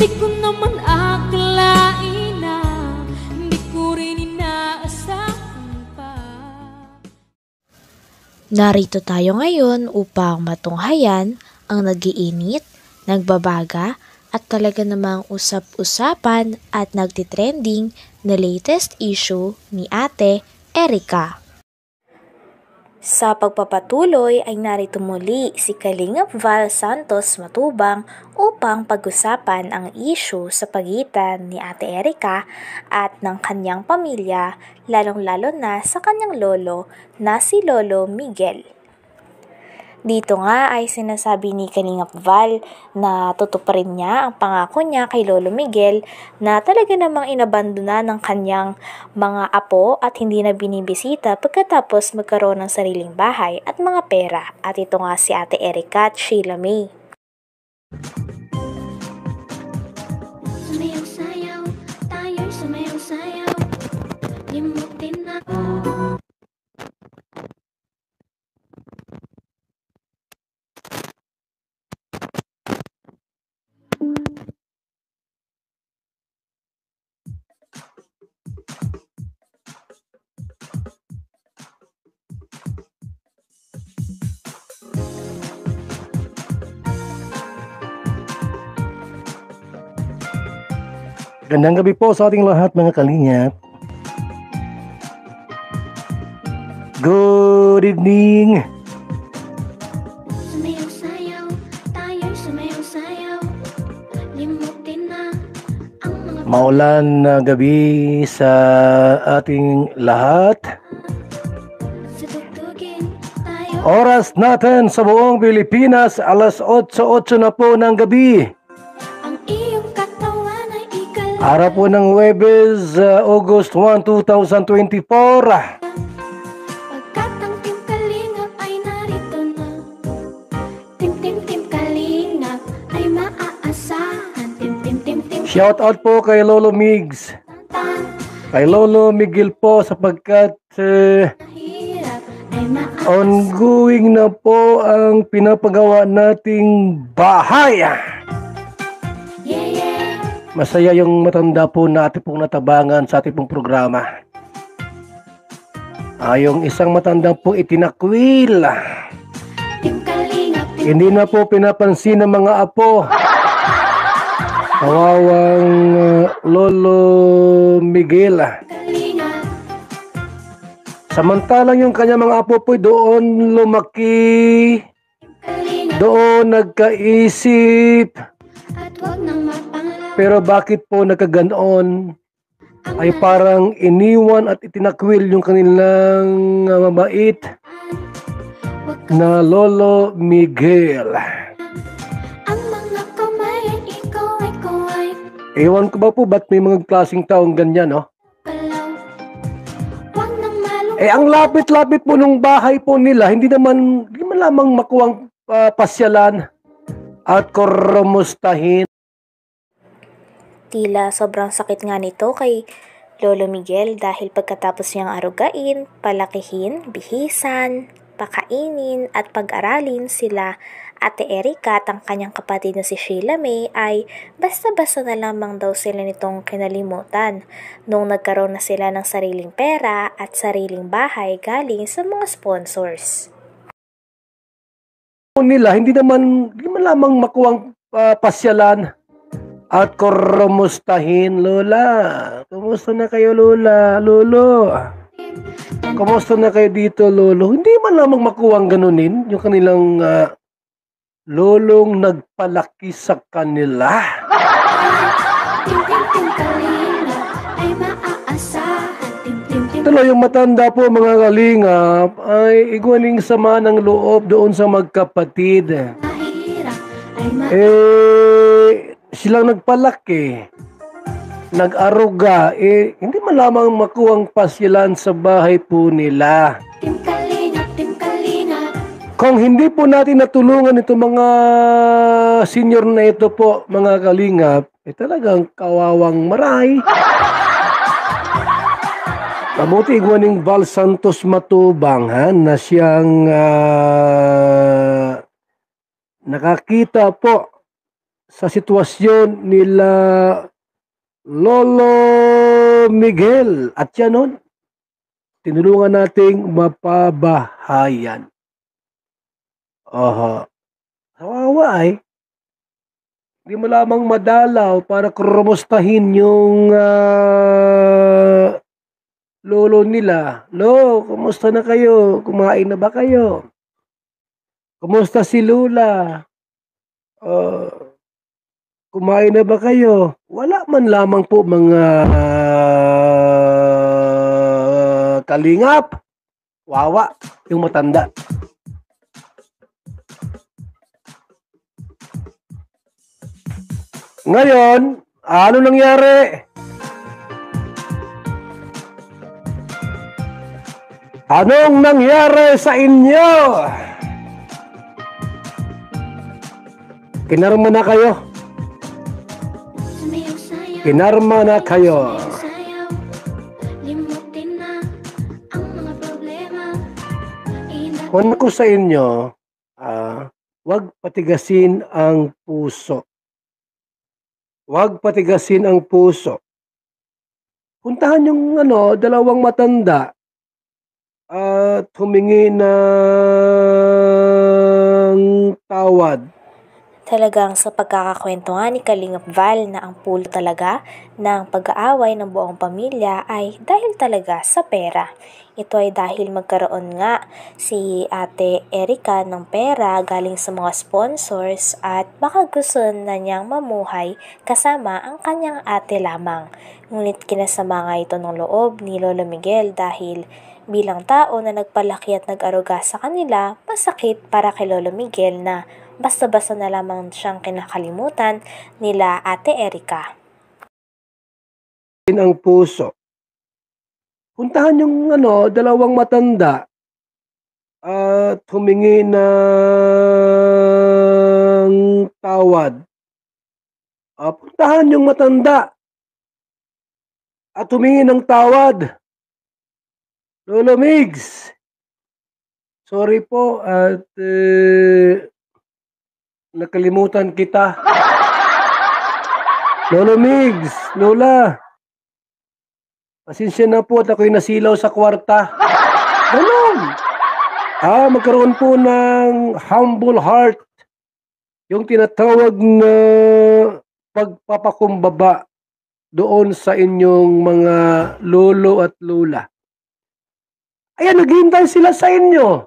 Di ko naman akalain na hindi ko rin inaasahan pa. Narito tayo ngayon upang matunghayan ang nagiinit, nagbabaga at talaga namang usap-usapan at nagtitrending na latest issue ni Ate Erica. Sa pagpapatuloy ay narito muli si Kalingap Val Santos Matubang upang pag-usapan ang issue sa pagitan ni Ate Erica at ng kanyang pamilya, lalong-lalo na sa kanyang lolo na si Lolo Miguel. Dito nga ay sinasabi ni Kalingap Val na tutuparin niya ang pangako niya kay Lolo Miguel na talaga namang inabandona ng kanyang mga apo at hindi na binibisita pagkatapos magkaroon ng sariling bahay at mga pera. At ito nga si Ate Erica at Sheila May. Sumayaw-sayaw, tayo'y sumayaw-sayaw, limutin na. Gandang gabi po sa ating lahat mga kalingap. Good evening. Sumayaw-sayaw, tayo'y sumayaw-sayaw, limutin na ang mga Maulan na gabi sa ating lahat. satutugin tayo. Oras natin sa buong Pilipinas, alas 8:08 na po ng gabi. Ang iyong katawan ay ikal. Araw po ng Huwebes, August 1, 2024. Pagkat ang Team Kalingap ay narito na. Team Kalingap ay maaasahan. Team Shout out po kay Lolo Migs, tan. kay Lolo Miguel po sapagkat Hirap ay maaasahan. ongoing na po ang pinapagawa nating bahay. Yeah, yeah. Masaya yung matanda po na ating pong natabangan sa ating pong programa. Yung isang matanda po itinakwil. Team Kalingap, Hindi na po pinapansin ng mga apo. Kawawang Lolo Miguel. Kalingap. Samantalang yung kanya mga apo po doon lumaki, Kalingap. doon nagkaisip. At huwag nang mapanglaw. Pero bakit po nagkaganoon? Ay parang iniwan at itinakwil yung kanilang mabait Huwag kang na Lolo Miguel. ang mga kamay ay ikaw ay Ewan ko ba po ba't may mga klaseng taong ganyan, no? galaw. Huwag nang malungkot. Ang lapit-lapit po nung bahay po nila, hindi man lamang makuwang pasyalan at kumustahin. Tila sobrang sakit nga nito kay Lolo Miguel dahil pagkatapos niyang arugain, palakihin, bihisan, pakainin at pag-aralin sila Ate Erica at ang kanyang kapatid na si Sheila May ay basta-basta na lamang daw sila nitong kinalimutan nung nagkaroon na sila ng sariling pera at sariling bahay galing sa mga sponsors. Nila, hindi man lamang makuwang pasyalan at kumustahin. Lola, kumusta na kayo Lola? Lolo, kumusta na kayo dito Lolo? Hindi man lamang makuwang ganunin yung kanilang lolong nagpalaki sa kanila. Team Kalingap ay maaasahan. Tuloy yung matanda po mga kalingap ay igwaning sama ng loob doon sa magkapatid. Mahirap ay Silang nagpalaki, nag-aruga, hindi man lamang makuwang pasyalan sa bahay po nila. Team Kalingap. Kung hindi po natin natulungan itong mga senior na ito po, mga kalingap, talagang kawawang maray. Mabuti igwaning Val Santos Matubang na siyang nakakita po sa sitwasyon nila Lolo Miguel. At yan nun, tinulungan nating mapabahayan. Aha. Kawawa ay. Hindi mo lamang madalaw para kumustahin yung lolo nila. Lo, kumusta na kayo? Kumain na ba kayo? Kumusta si Lula? Kumain na ba kayo? Wala man lamang po mga kalingap. Wawa yung matanda. Ngayon, ano nangyari? Anong nangyari sa inyo? Kinarma na kayo. Sumayaw-sayaw, Kinarma na kayo. sumayaw-sayaw, limutin na ang mga problema. Kung ko sa inyo, huwag patigasin ang puso. Huwag patigasin ang puso. Puntahan yung dalawang matanda at humingi ng tawad. Talagang sa pagkakakwento nga ni Kalingap Val na ang pulo talaga ng pag-aaway ng buong pamilya ay dahil talaga sa pera. Ito ay dahil magkaroon nga si Ate Erica ng pera galing sa mga sponsors at baka gusto na niyang mamuhay kasama ang kanyang ate lamang. Ngunit kinasama nga ito ng loob ni Lolo Miguel dahil bilang tao na nagpalaki at nag-aruga sa kanila, masakit para kay Lolo Miguel na basta-basta na lamang siyang kinakalimutan nila Ate Erica. Ang puso. Puntahan yung dalawang matanda at humingi ng tawad. Puntahan yung matanda at humingi ng tawad. Lolo Migs, sorry po at nakalimutan kita. Lolo Migs, Lola, pasensya na po at ako'y nasilaw sa kwarta. Ganun. Magkaroon po ng humble heart. Yung tinatawag na pagpapakumbaba doon sa inyong mga lolo at lola. Ayan, naghihintay sila sa inyo.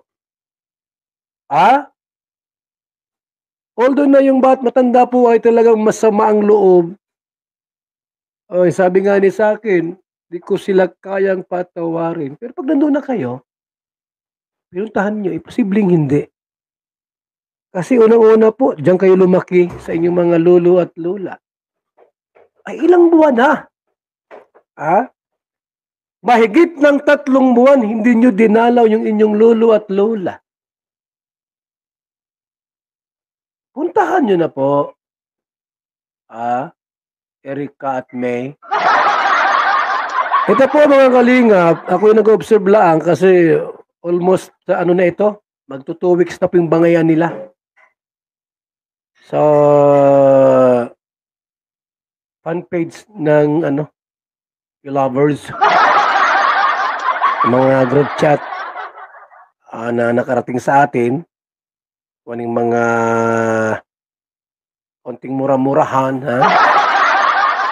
Although na yung matanda po ay talagang masama ang loob. Sabi nga ni sa akin, di ko sila kayang patawarin. Pero pag nandun na kayo, pinuntahan nyo, posibleng hindi. Kasi unang-una po, diyan kayo lumaki sa inyong mga lolo at lola. Ay ilang buwan na. Mahigit ng 3 buwan, hindi nyo dinalaw yung inyong lolo at lola. Puntahan nyo na po. Erica at May. Ito po mga kalingap, ako yung nag-observe lang kasi almost na ito, magto 2 weeks na po yung bangayan nila. So, fan page ng lovers. Mga group chat na nakarating sa atin. Kuning mga konting mura-murahan,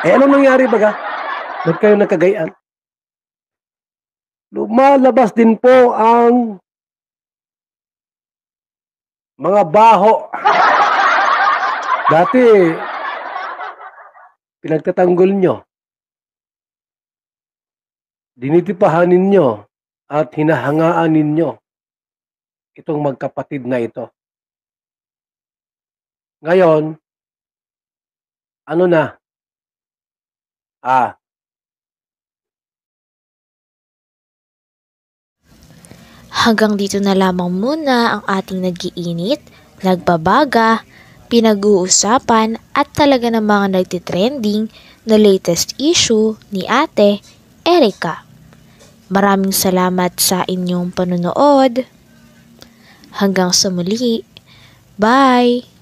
anong nangyari baga? Ba't kayo nagkagayaan? Lumalabas din po ang mga baho. Dati, pinagtatanggol nyo. Dinitipahan ninyo at hinahangaan ninyo itong magkapatid na ito. Ngayon, ano na? Hanggang dito na lamang muna ang ating nag-iinit, nagbabaga, pinag-uusapan at talaga ng mga nagtitrending na latest issue ni Ate Erica. Maraming salamat sa inyong panunood. Hanggang sa muli. Bye!